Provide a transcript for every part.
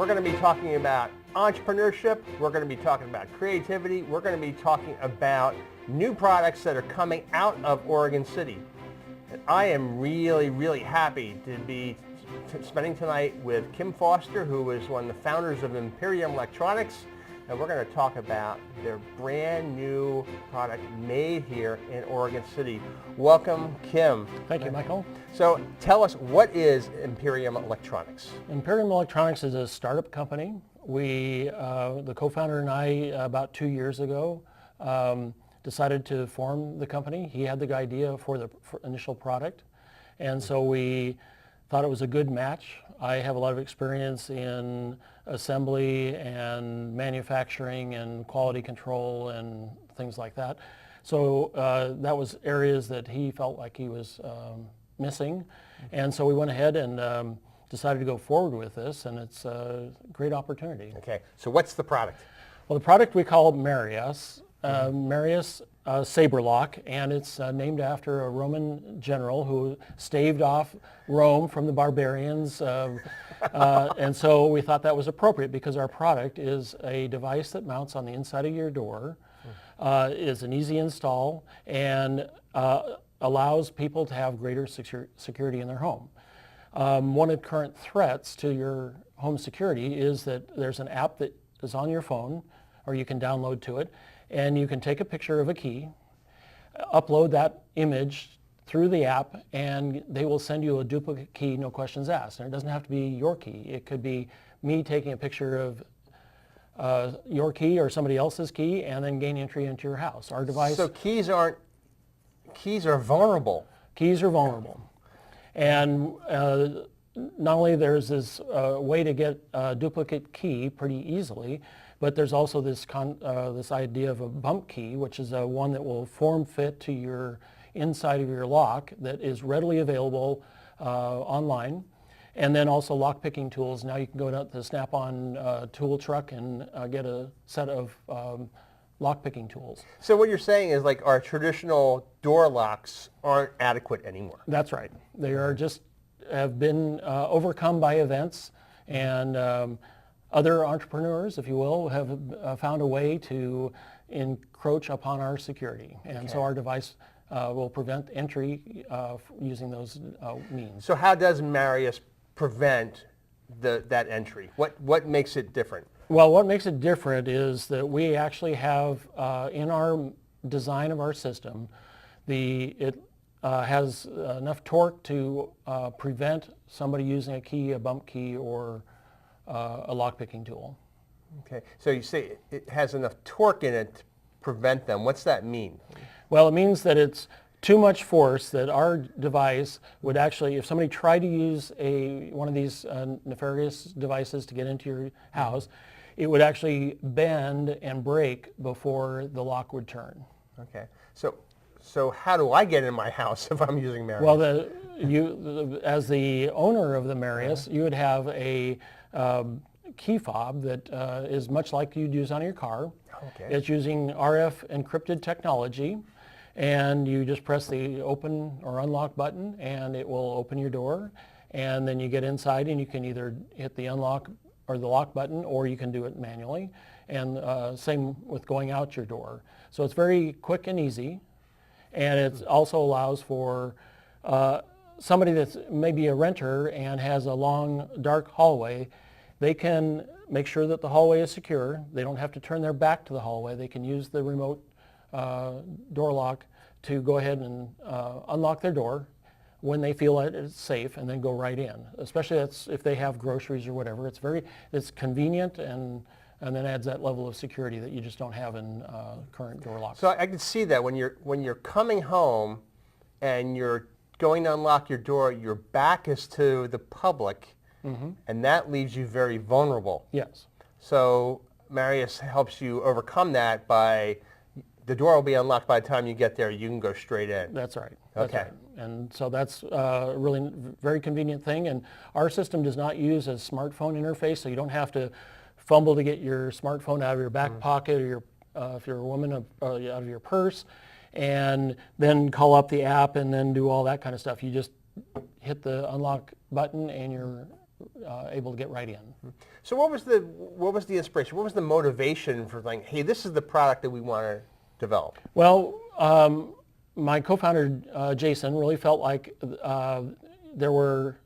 We're going to be talking about entrepreneurship. We're going to be talking about creativity. We're going to be talking about new products that are coming out of Oregon City. And I am really, really happy to be spending tonight with Kim Foster, who is one of the founders of Imperium Electronics. And we're going to talk about their brand new product made here in Oregon City. Welcome, Kim. Thank you, Michael. So tell us, what is Imperium Electronics? Imperium Electronics is a startup company. We, the co-founder and I, about 2 years ago, decided to form the company. He had the idea for the initial product, and so we thought it was a good match. I have a lot of experience in assembly and manufacturing and quality control and things like that. So that was areas that he felt like he was missing. And so we went ahead and decided to go forward with this, and it's a great opportunity. Okay, so what's the product? Well, the product we call Marius. Marius Sabre Lock, and it's named after a Roman general who staved off Rome from the barbarians. And so we thought that was appropriate because our product is a device that mounts on the inside of your door, is an easy install, and allows people to have greater security in their home. One of the current threats to your home security is that there's an app that is on your phone, or you can download to it, and you can take a picture of a key, upload that image through the app, and they will send you a duplicate key, no questions asked. And it doesn't have to be your key. It could be me taking a picture of your key or somebody else's key and then gain entry into your house. Our device. So keys are vulnerable. Keys are vulnerable. And not only there's this way to get a duplicate key pretty easily, but there's also this idea of a bump key, which is one that will form fit to your inside of your lock that is readily available online. And then also lock picking tools. Now you can go to the Snap-on tool truck and get a set of lock picking tools. So what you're saying is, like, our traditional door locks aren't adequate anymore. That's right. They are just have been overcome by events, and other entrepreneurs, if you will, have found a way to encroach upon our security. And so our device will prevent entry using those means. So how does Marius prevent that entry? What makes it different? Well, what makes it different is that we actually have in our design of our system, it has enough torque to prevent somebody using a key, a bump key, or a lock-picking tool. Okay, so you say it has enough torque in it to prevent them. What's that mean? Well, it means that it's too much force that our device would actually, if somebody tried to use one of these nefarious devices to get into your house, it would actually bend and break before the lock would turn. Okay, so how do I get in my house if I'm using Marius? Well, as the owner of the Marius, you would have a key fob that is much like you'd use on your car. Okay. It's using RF encrypted technology, and you just press the open or unlock button and it will open your door, and then you get inside and you can either hit the unlock or the lock button, or you can do it manually, and same with going out your door. So it's very quick and easy, and it also allows for somebody that's maybe a renter and has a long, dark hallway. They can make sure that the hallway is secure. They don't have to turn their back to the hallway. They can use the remote door lock to go ahead and unlock their door when they feel it's safe, and then go right in. Especially if they have groceries or whatever. It's convenient, and then adds that level of security that you just don't have in current door locks. So I can see that when you're coming home and you're going to unlock your door, your back is to the public, and that leaves you very vulnerable. Yes. So Marius helps you overcome that by the door will be unlocked by the time you get there. You can go straight in. That's right. Okay. That's right. And so that's a really very convenient thing. And our system does not use a smartphone interface, so you don't have to fumble to get your smartphone out of your back pocket, or if you're a woman, out of your purse, and then call up the app and then do all that kind of stuff. You just hit the unlock button and your able to get right in. So what was the inspiration? What was the motivation for like, hey, this is the product that we want to develop? Well, my co-founder Jason really felt like there were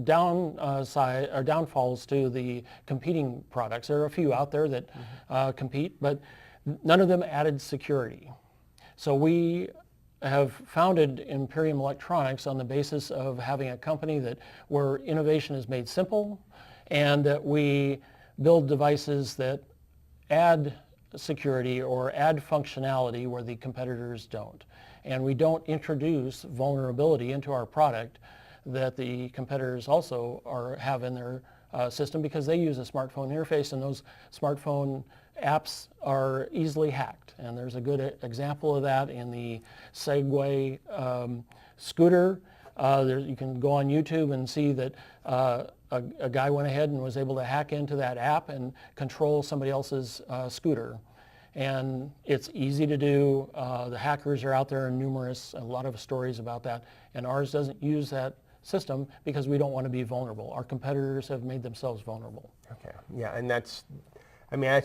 downfalls to the competing products. There are a few out there that compete, but none of them added security. So we have founded Imperium Electronics on the basis of having a company where innovation is made simple, and that we build devices that add security or add functionality where the competitors don't. And we don't introduce vulnerability into our product that the competitors also have in their system, because they use a smartphone interface, and those smartphone apps are easily hacked. And there's a good example of that in the Segway scooter. You can go on YouTube and see that a guy went ahead and was able to hack into that app and control somebody else's scooter. And it's easy to do. The hackers are out there, and a lot of stories about that. And ours doesn't use that system because we don't want to be vulnerable. Our competitors have made themselves vulnerable. Okay, yeah, and that's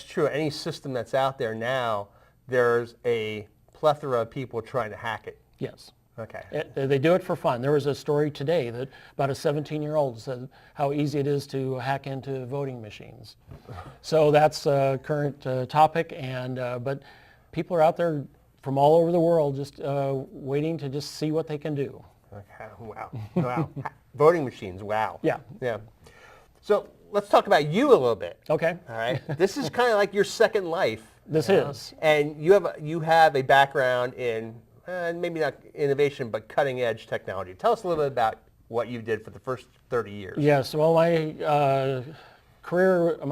true. Any system that's out there now, there's a plethora of people trying to hack it. Yes. Okay. They do it for fun. There was a story today that about a 17-year-old said how easy it is to hack into voting machines. So that's a current topic, but people are out there from all over the world just waiting to just see what they can do. Okay. Wow. Wow. Voting machines. Wow. Yeah. Yeah. So let's talk about you a little bit. Okay. All right. This is kind of like your second life. This is. And you have a background in maybe not innovation, but cutting edge technology. Tell us a little bit about what you did for the first 30 years. Yes. Well, my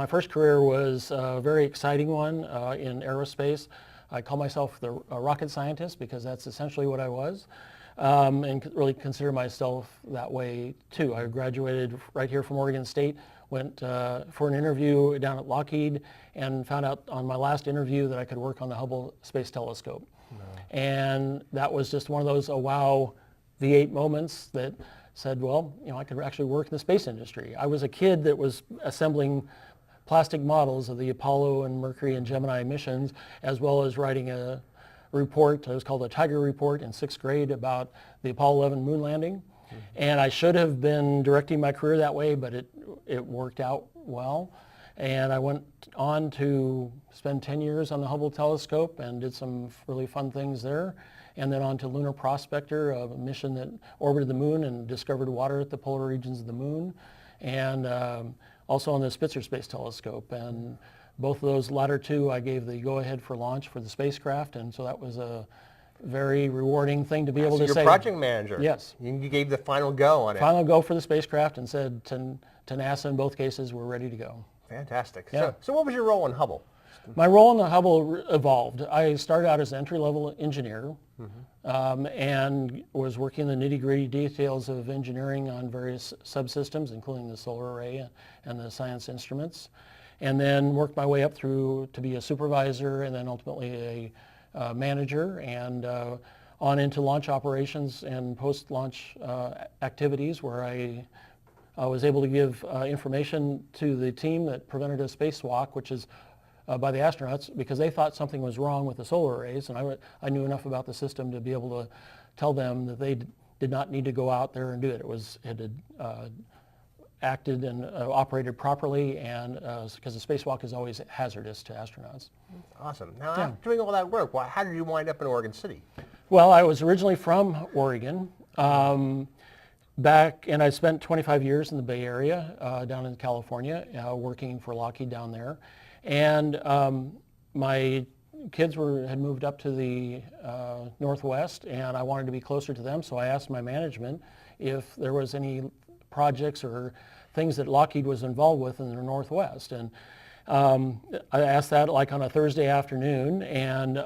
first career was a very exciting one in aerospace. I call myself a rocket scientist because that's essentially what I was. And really consider myself that way too. I graduated right here from Oregon State, went for an interview down at Lockheed, and found out on my last interview that I could work on the Hubble Space Telescope. No. And that was just one of those wow V8 moments that said, well, I could actually work in the space industry. I was a kid that was assembling plastic models of the Apollo and Mercury and Gemini missions, as well as writing a report. It was called a Tiger Report in 6th grade about the Apollo 11 moon landing. Mm-hmm. And I should have been directing my career that way, but it worked out well. And I went on to spend 10 years on the Hubble telescope and did some really fun things there. And then on to Lunar Prospector, a mission that orbited the moon and discovered water at the polar regions of the moon. And also on the Spitzer Space Telescope. And both of those latter two, I gave the go-ahead for launch for the spacecraft, and so that was a very rewarding thing to be able to say. You're project manager. Yes. You gave the final go on it. Final go for the spacecraft, and said to NASA in both cases, we're ready to go. Fantastic. Yeah. So what was your role in Hubble? My role in the Hubble evolved. I started out as an entry-level engineer, and was working the nitty-gritty details of engineering on various subsystems, including the solar array and the science instruments. And then worked my way up through to be a supervisor, and then ultimately a manager, and on into launch operations and post-launch activities, where I was able to give information to the team that prevented a spacewalk, which is by the astronauts, because they thought something was wrong with the solar arrays, and I knew enough about the system to be able to tell them that they did not need to go out there and do it. It had acted and operated properly, and because the spacewalk is always hazardous to astronauts. Awesome. Now, after doing all that work, how did you wind up in Oregon City? Well, I was originally from Oregon, and I spent 25 years in the Bay Area, down in California, working for Lockheed down there. And my kids had moved up to the Northwest, and I wanted to be closer to them, so I asked my management if there was any projects or things that Lockheed was involved with in the Northwest. And I asked that like on a Thursday afternoon, and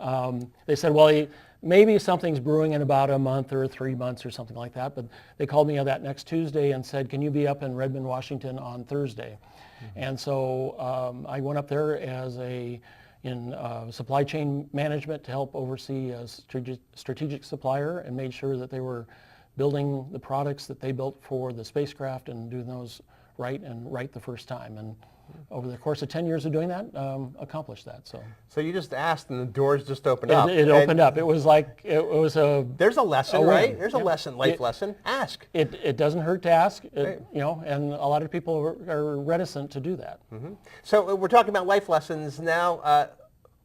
they said, well, maybe something's brewing in about a month or 3 months or something like that. But they called me that next Tuesday and said, can you be up in Redmond, Washington on Thursday? Mm-hmm. And so I went up there as in supply chain management to help oversee a strategic supplier, and made sure that they were building the products that they built for the spacecraft and doing those right and right the first time. And over the course of 10 years of doing that, accomplished that. So you just asked and the doors just opened up. It opened up. It was like, it was a... There's a lesson, a right? win. There's a lesson, life lesson. Ask. It doesn't hurt to ask, Right. you know, and a lot of people are reticent to do that. So we're talking about life lessons now.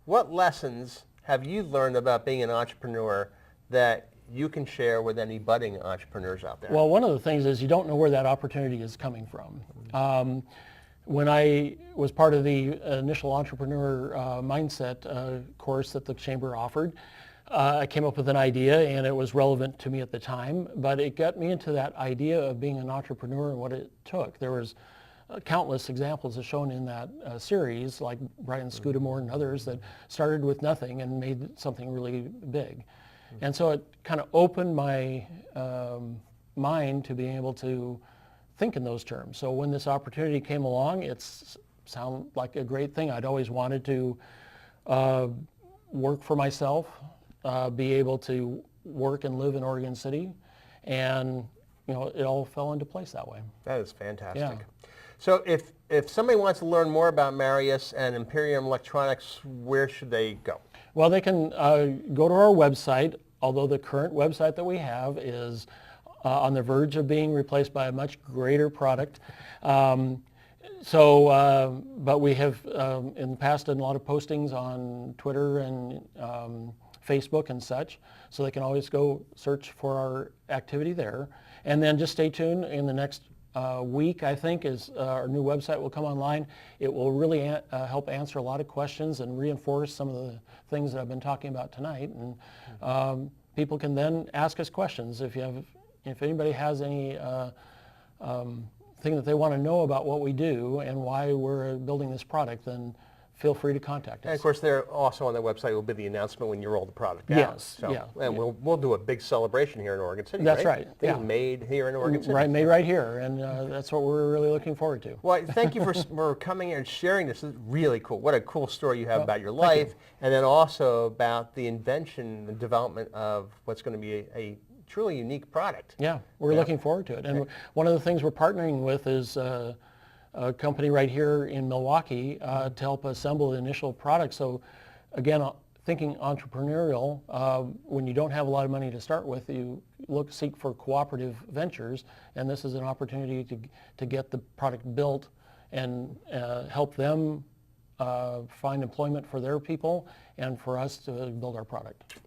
What lessons have you learned about being an entrepreneur that you can share with any budding entrepreneurs out there? Well, one of the things is you don't know where that opportunity is coming from. When I was part of the initial entrepreneur mindset course that the Chamber offered, I came up with an idea and it was relevant to me at the time, but it got me into that idea of being an entrepreneur and what it took. There was countless examples as shown in that series, like Brian Scudamore and others that started with nothing and made something really big. And so it kind of opened my mind to being able to think in those terms. So when this opportunity came along, it sounded like a great thing. I'd always wanted to work for myself, be able to work and live in Oregon City, and you know, it all fell into place that way. That is fantastic. Yeah. So if somebody wants to learn more about Marius and Imperium Electronics, where should they go? Well, they can go to our website, although the current website that we have is on the verge of being replaced by a much greater product. But we have in the past done a lot of postings on Twitter and Facebook and such, so they can always go search for our activity there. And then just stay tuned. In the next week, I think, is our new website will come online. It will really help answer a lot of questions and reinforce some of the things that I've been talking about tonight. And people can then ask us questions. If anybody has any thing that they want to know about what we do and why we're building this product, then feel free to contact us. And of course, there also on the website will be the announcement when you roll the product out. Yes, So, yeah. And we'll do a big celebration here in Oregon City. That's right, Things yeah. made here in Oregon City. Right, made right here, and that's what we're really looking forward to. Well, thank you for coming here and sharing this. This is really cool. What a cool story you have about your thank you. life, and then also about the invention and development of what's going to be a truly unique product. Yeah, we're looking forward to it. And one of the things we're partnering with is a company right here in Milwaukee to help assemble the initial product. So again, thinking entrepreneurial, when you don't have a lot of money to start with, you seek for cooperative ventures, and this is an opportunity to get the product built and help them find employment for their people and for us to build our product.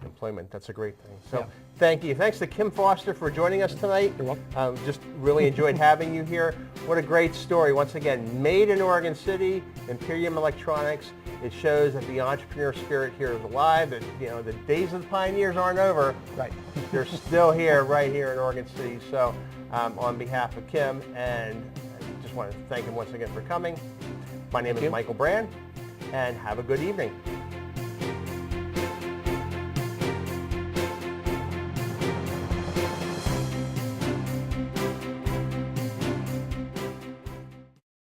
Employment, that's a great thing. So thank you. Thanks to Kim Foster for joining us tonight. You're welcome. Just really enjoyed having you here. What a great story. Once again, made in Oregon City, Imperium Electronics. It shows that the entrepreneur spirit here is alive, that the days of the pioneers aren't over. Right. They're still here, right here in Oregon City. So on behalf of Kim, and I just want to thank him once again for coming. My name is Michael Brand, and have a good evening.